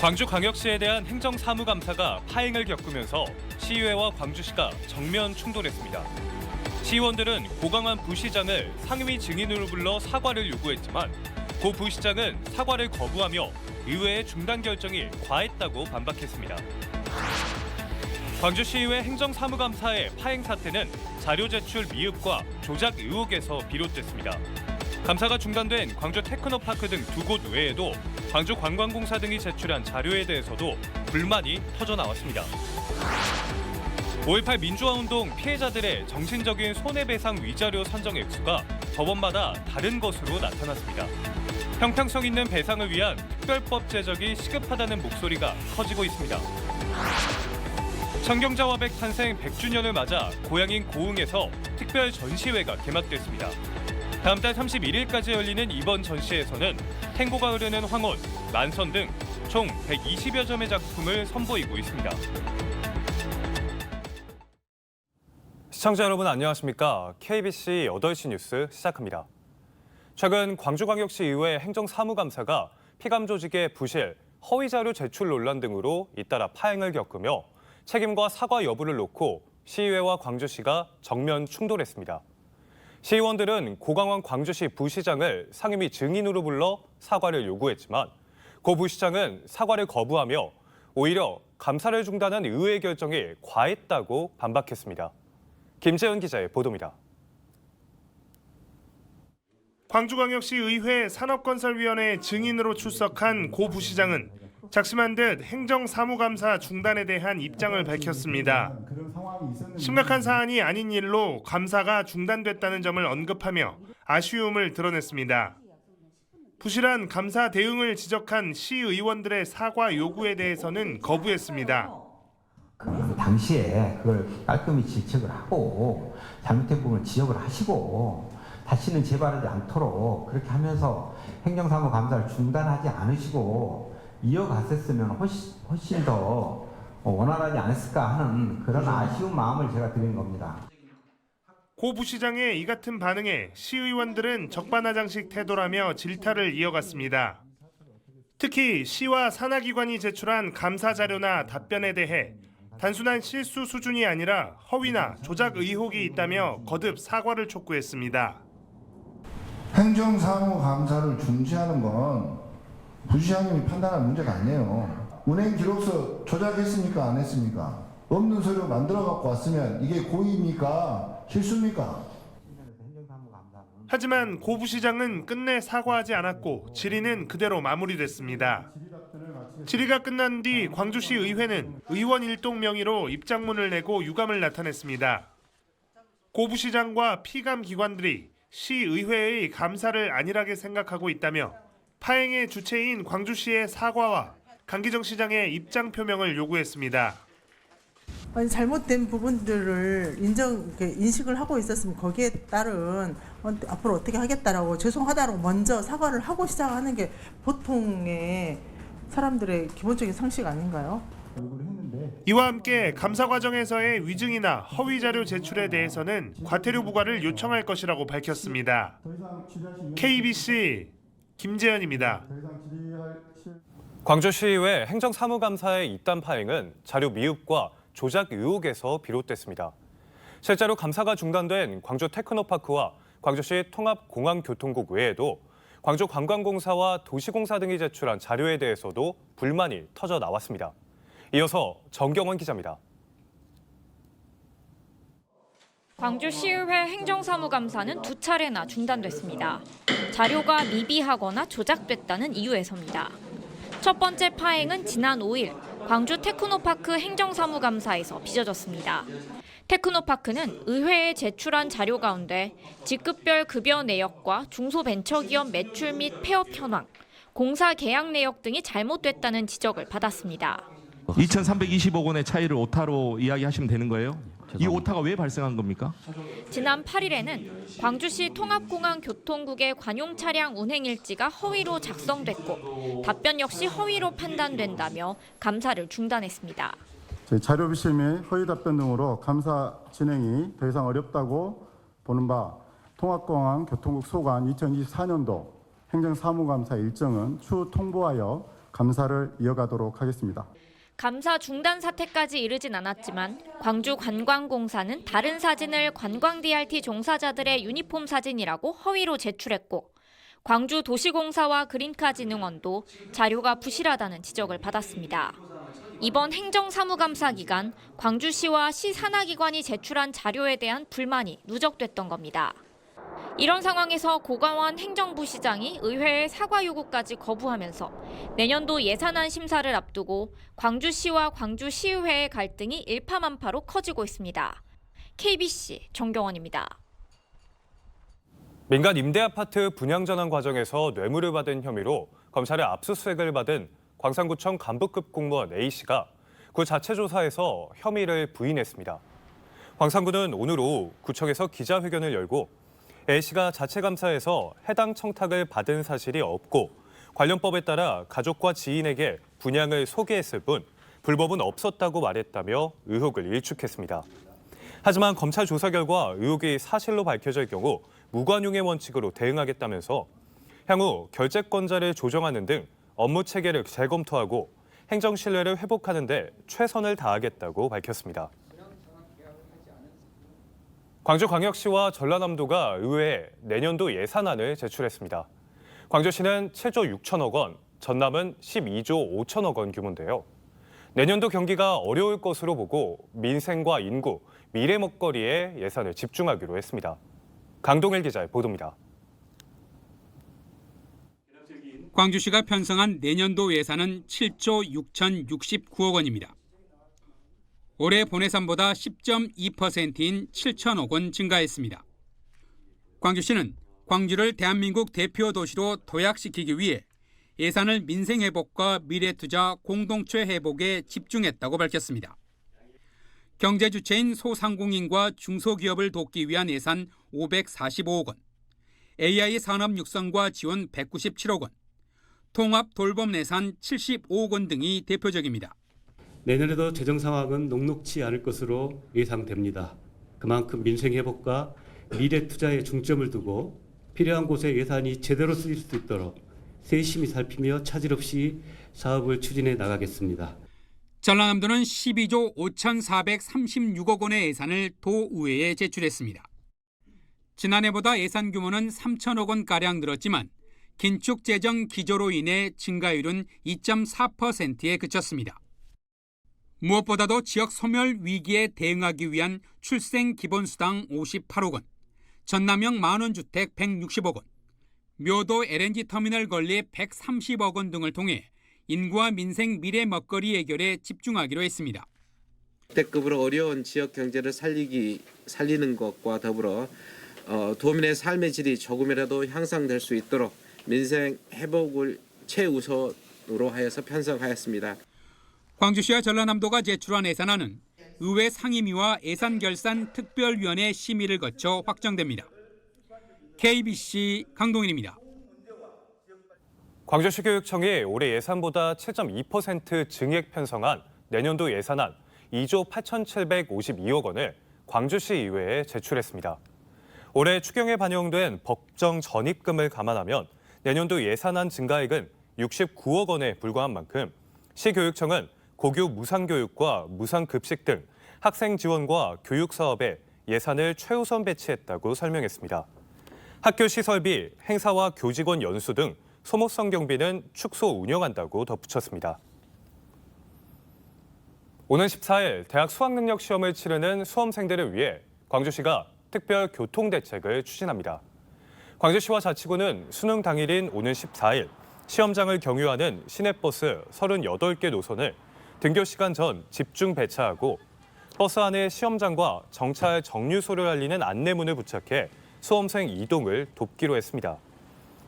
광주광역시에 대한 행정사무감사가 파행을 겪으면서 시의회와 광주시가 정면 충돌했습니다. 시의원들은 고강환 부시장을 상임위 증인으로 불러 사과를 요구했지만 고 부시장은 사과를 거부하며 의회의 중단 결정이 과했다고 반박했습니다. 광주시의회 행정사무감사의 파행 사태는 자료 제출 미흡과 조작 의혹에서 비롯됐습니다. 감사가 중단된 광주 테크노파크 등 두 곳 외에도 광주관광공사 등이 제출한 자료에 대해서도 불만이 터져나왔습니다. 5.18 민주화운동 피해자들의 정신적인 손해배상 위자료 산정 액수가 법원마다 다른 것으로 나타났습니다. 형평성 있는 배상을 위한 특별법 제정이 시급하다는 목소리가 커지고 있습니다. 청경자화백 탄생 100주년을 맞아 고향인 고흥에서 특별 전시회가 개막됐습니다. 다음 달 31일까지 열리는 이번 전시회에서는 탱고가 흐르는 황혼, 만선 등 총 120여 점의 작품을 선보이고 있습니다. 시청자 여러분 안녕하십니까? KBC 8시 뉴스 시작합니다. 최근 광주광역시 의회 행정사무감사가 피감 조직의 부실, 허위 자료 제출 논란 등으로 잇따라 파행을 겪으며 책임과 사과 여부를 놓고 시의회와 광주시가 정면 충돌했습니다. 시의원들은 고강환 광주시 부시장을 상임위 증인으로 불러 사과를 요구했지만 고 부시장은 사과를 거부하며 오히려 감사를 중단한 의회 결정이 과했다고 반박했습니다. 김재현 기자의 보도입니다. 광주광역시 의회 산업건설위원회 증인으로 출석한 고 부시장은 작심한 듯 행정사무감사 중단에 대한 입장을 밝혔습니다. 심각한 사안이 아닌 일로 감사가 중단됐다는 점을 언급하며 아쉬움을 드러냈습니다. 부실한 감사 대응을 지적한 시의원들의 사과 요구에 대해서는 거부했습니다. 당시에 그걸 깔끔히 지적을 하고 잘못된 부분을 지적을 하시고 다시는 재발하지 않도록 그렇게 하면서 행정사무감사를 중단하지 않으시고 이어갔었으면 훨씬 더 원활하지 않았을까 하는 그런 아쉬운 마음을 제가 드린 겁니다. 고 부시장의 이 같은 반응에 시의원들은 적반하장식 태도라며 질타를 이어갔습니다. 특히 시와 산하기관이 제출한 감사 자료나 답변에 대해 단순한 실수 수준이 아니라 허위나 조작 의혹이 있다며 거듭 사과를 촉구했습니다. 행정사무감사를 중지하는 건 부시장님이 판단할 문제가 아니에요. 운행 기록서 조작했습니까? 안 했습니까? 없는 서류 만들어 갖고 왔으면 이게 고의입니까? 실수입니까? 하지만 고 부시장은 끝내 사과하지 않았고 질의는 그대로 마무리됐습니다. 질의가 끝난 뒤 광주시 의회는 의원 일동 명의로 입장문을 내고 유감을 나타냈습니다. 고 부시장과 피감 기관들이 시의회의 감사를 안일하게 생각하고 있다며 파행의 주체인 광주시의 사과와 강기정 시장의 입장 표명을 요구했습니다. 잘못된 부분들을 인식을 하고 있었으면 거기에 따른 앞으로 어떻게 하겠다라고 죄송하다고 먼저 사과를 하고 시작하는 게 보통의 사람들의 기본적인 상식 아닌가요? 이와 함께 감사 과정에서의 위증이나 허위 자료 제출에 대해서는 과태료 부과를 요청할 것이라고 밝혔습니다. KBC 김재현입니다. 광주시의회 행정사무감사의 이딴 파행은 자료 미흡과 조작 의혹에서 비롯됐습니다. 실제로 감사가 중단된 광주 테크노파크와 광주시 통합공항교통국 외에도 광주관광공사와 도시공사 등이 제출한 자료에 대해서도 불만이 터져 나왔습니다. 이어서 정경원 기자입니다. 광주시의회 행정사무감사는 두 차례나 중단됐습니다. 자료가 미비하거나 조작됐다는 이유에서입니다. 첫 번째 파행은 지난 5일 광주 테크노파크 행정사무감사에서 빚어졌습니다. 테크노파크는 의회에 제출한 자료 가운데 직급별 급여 내역과 중소벤처기업 매출 및 폐업 현황, 공사 계약 내역 등이 잘못됐다는 지적을 받았습니다. 2,320억 원의 차이를 오타로 이야기하시면 되는 거예요? 이 오타가 왜 발생한 겁니까? 지난 8일에는 광주시 통합공항교통국의 관용 차량 운행 일지가 허위로 작성됐고 답변 역시 허위로 판단된다며 감사를 중단했습니다. 자료 비실 및 허위 답변 등으로 감사 진행이 더 이상 어렵다고 보는 바 통합공항교통국 소관 2024년도 행정사무감사 일정은 추후 통보하여 감사를 이어가도록 하겠습니다. 감사 중단 사태까지 이르진 않았지만 광주관광공사는 다른 사진을 관광 DRT 종사자들의 유니폼 사진이라고 허위로 제출했고 광주도시공사와 그린카진흥원도 자료가 부실하다는 지적을 받았습니다. 이번 행정사무감사 기간 광주시와 시 산하기관이 제출한 자료에 대한 불만이 누적됐던 겁니다. 이런 상황에서 고강원 행정부시장이 의회의 사과 요구까지 거부하면서 내년도 예산안 심사를 앞두고 광주시와 광주시의회의 갈등이 일파만파로 커지고 있습니다. KBC 정경원입니다. 민간 임대아파트 분양 전환 과정에서 뇌물을 받은 혐의로 검찰의 압수수색을 받은 광산구청 간부급 공무원 A씨가 구 자체 조사에서 혐의를 부인했습니다. 광산구는 오늘 오후 구청에서 기자회견을 열고 A씨가 자체 감사에서 해당 청탁을 받은 사실이 없고 관련 법에 따라 가족과 지인에게 분양을 소개했을 뿐 불법은 없었다고 말했다며 의혹을 일축했습니다. 하지만 검찰 조사 결과 의혹이 사실로 밝혀질 경우 무관용의 원칙으로 대응하겠다면서 향후 결재권자를 조정하는 등 업무 체계를 재검토하고 행정 신뢰를 회복하는 데 최선을 다하겠다고 밝혔습니다. 광주광역시와 전라남도가 의회에 내년도 예산안을 제출했습니다. 광주시는 7조 6천억 원, 전남은 12조 5천억 원 규모인데요. 내년도 경기가 어려울 것으로 보고 민생과 인구, 미래 먹거리에 예산을 집중하기로 했습니다. 강동일 기자의 보도입니다. 광주시가 편성한 내년도 예산은 7조 6,069억 원입니다. 올해 본예산보다 10.2%인 7천억 원 증가했습니다. 광주시는 광주를 대한민국 대표 도시로 도약시키기 위해 예산을 민생 회복과 미래 투자 공동체 회복에 집중했다고 밝혔습니다. 경제 주체인 소상공인과 중소기업을 돕기 위한 예산 545억 원, AI 산업 육성과 지원 197억 원, 통합 돌봄 예산 75억 원 등이 대표적입니다. 내년에도 재정 상황은 녹록지 않을 것으로 예상됩니다. 그만큼 민생 회복과 미래 투자에 중점을 두고 필요한 곳에 예산이 제대로 쓰일 수 있도록 세심히 살피며 차질 없이 사업을 추진해 나가겠습니다. 전라남도는 12조 5,436억 원의 예산을 도의회에 제출했습니다. 지난해보다 예산 규모는 3천억 원가량 늘었지만 긴축 재정 기조로 인해 증가율은 2.4%에 그쳤습니다. 무엇보다도 지역 소멸 위기에 대응하기 위한 출생 기본수당 58억 원, 전남형 만원주택 160억 원, 묘도 LNG 터미널 건립 130억 원 등을 통해 인구와 민생 미래 먹거리 해결에 집중하기로 했습니다. 대급으로 어려운 지역 경제를 살리는 것과 더불어 도민의 삶의 질이 조금이라도 향상될 수 있도록 민생 회복을 최우선으로 하여서 편성하였습니다. 광주시와 전라남도가 제출한 예산안은 의회 상임위와 예산결산특별위원회 심의를 거쳐 확정됩니다. KBC 강동일입니다. 광주시 교육청이 올해 예산보다 7.2% 증액 편성한 내년도 예산안 2조 8,752억 원을 광주시 의회에 제출했습니다. 올해 추경에 반영된 법정 전입금을 감안하면 내년도 예산안 증가액은 69억 원에 불과한 만큼 시교육청은 고교 무상교육과 무상급식 등 학생 지원과 교육 사업에 예산을 최우선 배치했다고 설명했습니다. 학교 시설비, 행사와 교직원 연수 등 소모성 경비는 축소 운영한다고 덧붙였습니다. 오는 14일 대학 수학능력 시험을 치르는 수험생들을 위해 광주시가 특별 교통대책을 추진합니다. 광주시와 자치구는 수능 당일인 오는 14일 시험장을 경유하는 시내버스 38개 노선을 등교 시간 전 집중 배차하고 버스 안에 시험장과 정차할 정류소를 알리는 안내문을 부착해 수험생 이동을 돕기로 했습니다.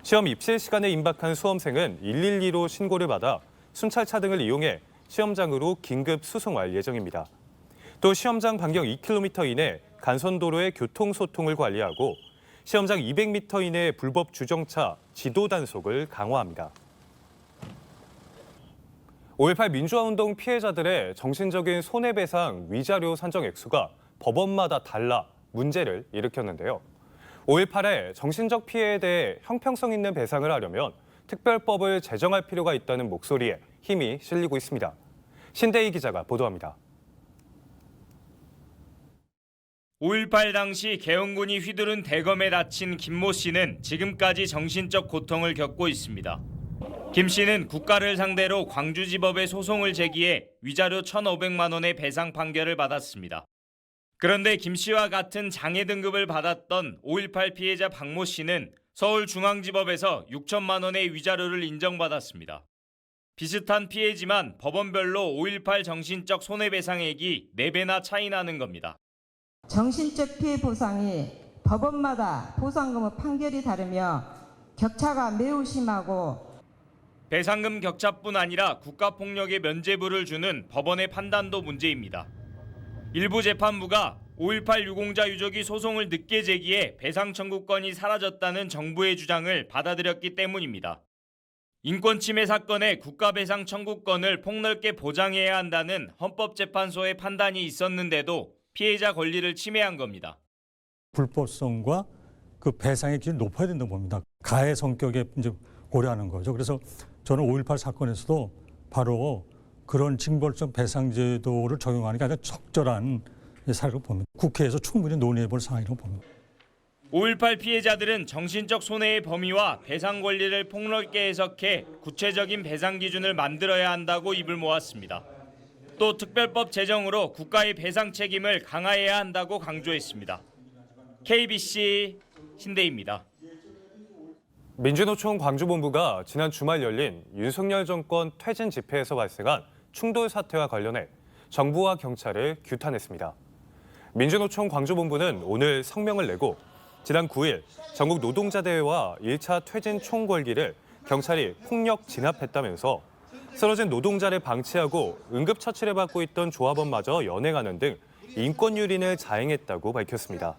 시험 입실 시간에 임박한 수험생은 112로 신고를 받아 순찰차 등을 이용해 시험장으로 긴급 수송할 예정입니다. 또 시험장 반경 2km 이내 간선도로의 교통소통을 관리하고 시험장 200m 이내 불법 주정차, 지도 단속을 강화합니다. 5.18 민주화운동 피해자들의 정신적인 손해배상 위자료 산정 액수가 법원마다 달라 문제를 일으켰는데요. 5.18의 정신적 피해에 대해 형평성 있는 배상을 하려면 특별법을 제정할 필요가 있다는 목소리에 힘이 실리고 있습니다. 신대희 기자가 보도합니다. 5.18 당시 계엄군이 휘두른 대검에 다친 김모 씨는 지금까지 정신적 고통을 겪고 있습니다. 김 씨는 국가를 상대로 광주지법에 소송을 제기해 위자료 1,500만 원의 배상 판결을 받았습니다. 그런데 김 씨와 같은 장애 등급을 받았던 5.18 피해자 박모 씨는 서울중앙지법에서 6천만 원의 위자료를 인정받았습니다. 비슷한 피해지만 법원별로 5.18 정신적 손해배상액이 4배나 차이 나는 겁니다. 정신적 피해 보상이 법원마다 보상금의 판결이 다르며 격차가 매우 심하고 배상금 격차뿐 아니라 국가폭력의 면죄부를 주는 법원의 판단도 문제입니다. 일부 재판부가 5.18 유공자 유족이 소송을 늦게 제기해 배상 청구권이 사라졌다는 정부의 주장을 받아들였기 때문입니다. 인권침해 사건의 국가배상 청구권을 폭넓게 보장해야 한다는 헌법재판소의 판단이 있었는데도 피해자 권리를 침해한 겁니다. 불법성과 그 배상의 기준이 높아야 된다고 봅니다. 가해 성격에 이제 고려하는 거죠. 그래서 저는 5.18 사건에서도 바로 그런 징벌적 배상 제도를 적용하는 게 아주 적절한 사례로 봅니다. 국회에서 충분히 논의해 볼 사항이라고 봅니다. 5.18 피해자들은 정신적 손해의 범위와 배상 권리를 폭넓게 해석해 구체적인 배상 기준을 만들어야 한다고 입을 모았습니다. 또 특별법 제정으로 국가의 배상 책임을 강화해야 한다고 강조했습니다. KBC 신대희입니다. 민주노총 광주본부가 지난 주말 열린 윤석열 정권 퇴진 집회에서 발생한 충돌 사태와 관련해 정부와 경찰을 규탄했습니다. 민주노총 광주본부는 오늘 성명을 내고 지난 9일 전국 노동자대회와 1차 퇴진 총궐기를 경찰이 폭력 진압했다면서 쓰러진 노동자를 방치하고 응급처치를 받고 있던 조합원마저 연행하는 등 인권유린을 자행했다고 밝혔습니다.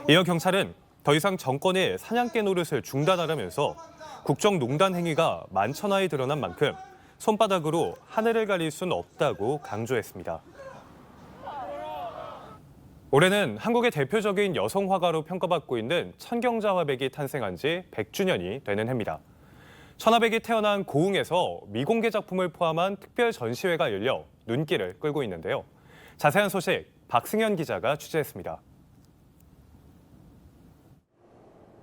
이어 경찰은 더 이상 정권의 사냥개 노릇을 중단하라면서 국정농단 행위가 만천하에 드러난 만큼 손바닥으로 하늘을 가릴 순 없다고 강조했습니다. 올해는 한국의 대표적인 여성 화가로 평가받고 있는 천경자 화백이 탄생한 지 100주년이 되는 해입니다. 천화백이 태어난 고흥에서 미공개 작품을 포함한 특별 전시회가 열려 눈길을 끌고 있는데요. 자세한 소식 박승현 기자가 취재했습니다.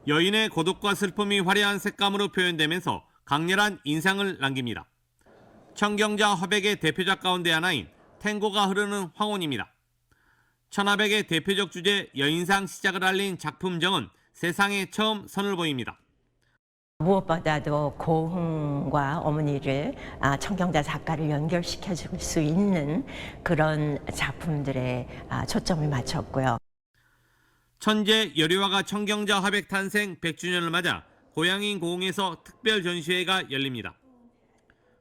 여인의 고독과 슬픔이 화려한 색감으로 표현되면서 강렬한 인상을 남깁니다. 천경자 화백의 대표작 가운데 하나인 탱고가 흐르는 황혼입니다. 천화백의 대표적 주제 여인상 시작을 알린 작품정은 세상에 처음 선을 보입니다. 무엇보다도 고흥과 어머니를 천경자 작가를 연결시켜 줄 수 있는 그런 작품들에 초점을 맞췄고요. 천재 여류화가 천경자 화백 탄생 100주년을 맞아 고향인 고흥에서 특별 전시회가 열립니다.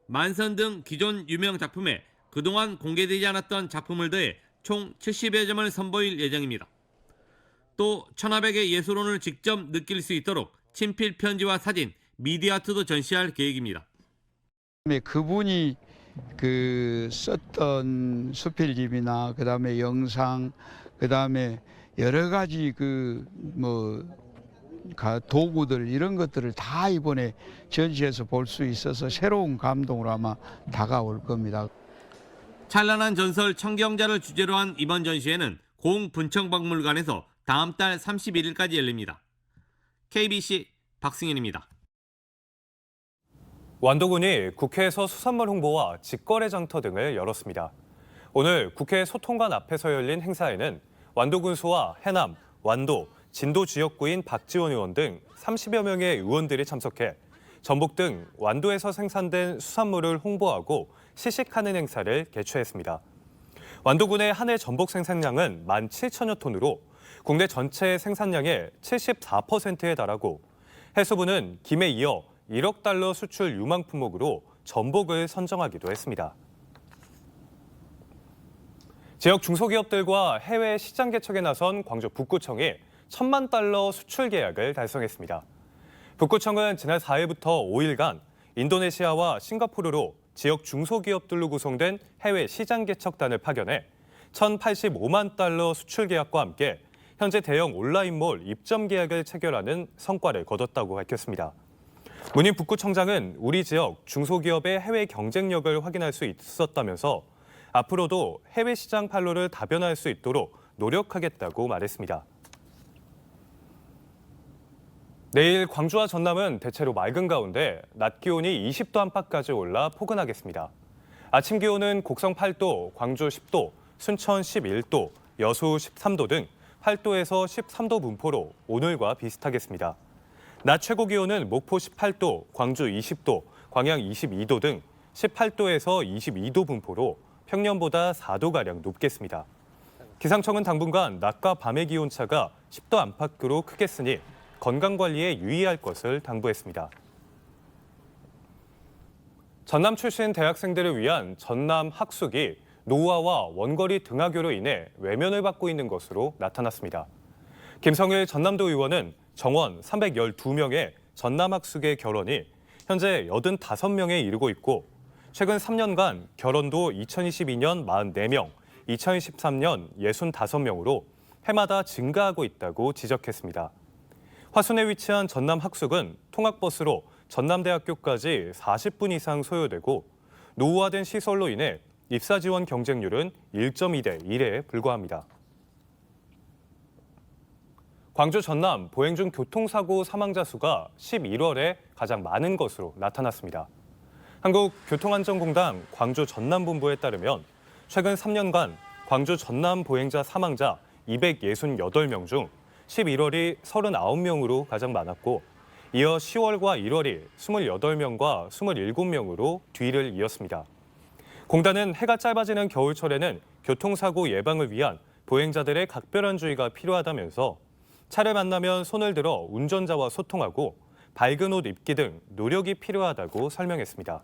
만선 등 기존 유명 작품에 그동안 공개되지 않았던 작품을 더해 총 70여 점을 선보일 예정입니다. 또 천화백의 예술혼을 직접 느낄 수 있도록 친필 편지와 사진, 미디어아트도 전시할 계획입니다. 그분이 썼던 수필집이나 그다음에 영상, 그다음에 여러 가지 도구들 이런 것들을 다 이번에 전시해서 볼 수 있어서 새로운 감동으로 아마 다가올 겁니다. 찬란한 전설 천경자를 주제로 한 이번 전시회는 고흥 분청박물관에서 다음 달 31일까지 열립니다. KBC 박승현입니다. 완도군이 국회에서 수산물 홍보와 직거래 장터 등을 열었습니다. 오늘 국회 소통관 앞에서 열린 행사에는 완도군수와 해남, 완도, 진도 지역구인 박지원 의원 등 30여 명의 의원들이 참석해 전복 등 완도에서 생산된 수산물을 홍보하고 시식하는 행사를 개최했습니다. 완도군의 한 해 전복 생산량은 17,000여 톤으로 국내 전체 생산량의 74%에 달하고 해수부는 김에 이어 1억 달러 수출 유망 품목으로 전복을 선정하기도 했습니다. 지역 중소기업들과 해외 시장 개척에 나선 광주 북구청이 1,000만 달러 수출 계약을 달성했습니다. 북구청은 지난 4일부터 5일간 인도네시아와 싱가포르로 지역 중소기업들로 구성된 해외 시장 개척단을 파견해 1,085만 달러 수출 계약과 함께 현재 대형 온라인몰 입점 계약을 체결하는 성과를 거뒀다고 밝혔습니다. 문인 북구청장은 우리 지역 중소기업의 해외 경쟁력을 확인할 수 있었다면서 앞으로도 해외 시장 판로를 다변화할 수 있도록 노력하겠다고 말했습니다. 내일 광주와 전남은 대체로 맑은 가운데 낮 기온이 20도 안팎까지 올라 포근하겠습니다. 아침 기온은 곡성 8도, 광주 10도, 순천 11도, 여수 13도 등 8도에서 13도 분포로 오늘과 비슷하겠습니다. 낮 최고 기온은 목포 18도, 광주 20도, 광양 22도 등 18도에서 22도 분포로 평년보다 4도가량 높겠습니다. 기상청은 당분간 낮과 밤의 기온차가 10도 안팎으로 크겠으니 건강관리에 유의할 것을 당부했습니다. 전남 출신 대학생들을 위한 전남 학숙이 노후화와 원거리 등하교로 인해 외면을 받고 있는 것으로 나타났습니다. 김성일 전남도 의원은 정원 312명의 전남 학숙의 결혼이 현재 85명에 이르고 있고 최근 3년간 결혼도 2022년 44명, 2023년 65명으로 해마다 증가하고 있다고 지적했습니다. 화순에 위치한 전남 학숙은 통학버스로 전남대학교까지 40분 이상 소요되고 노후화된 시설로 인해 입사 지원 경쟁률은 1.2대 1에 불과합니다. 광주 전남 보행 중 교통사고 사망자 수가 11월에 가장 많은 것으로 나타났습니다. 한국교통안전공단 광주 전남본부에 따르면 최근 3년간 광주 전남 보행자 사망자 268명 중 11월이 39명으로 가장 많았고 이어 10월과 1월이 28명과 27명으로 뒤를 이었습니다. 공단은 해가 짧아지는 겨울철에는 교통사고 예방을 위한 보행자들의 각별한 주의가 필요하다면서 차를 만나면 손을 들어 운전자와 소통하고 밝은 옷 입기 등 노력이 필요하다고 설명했습니다.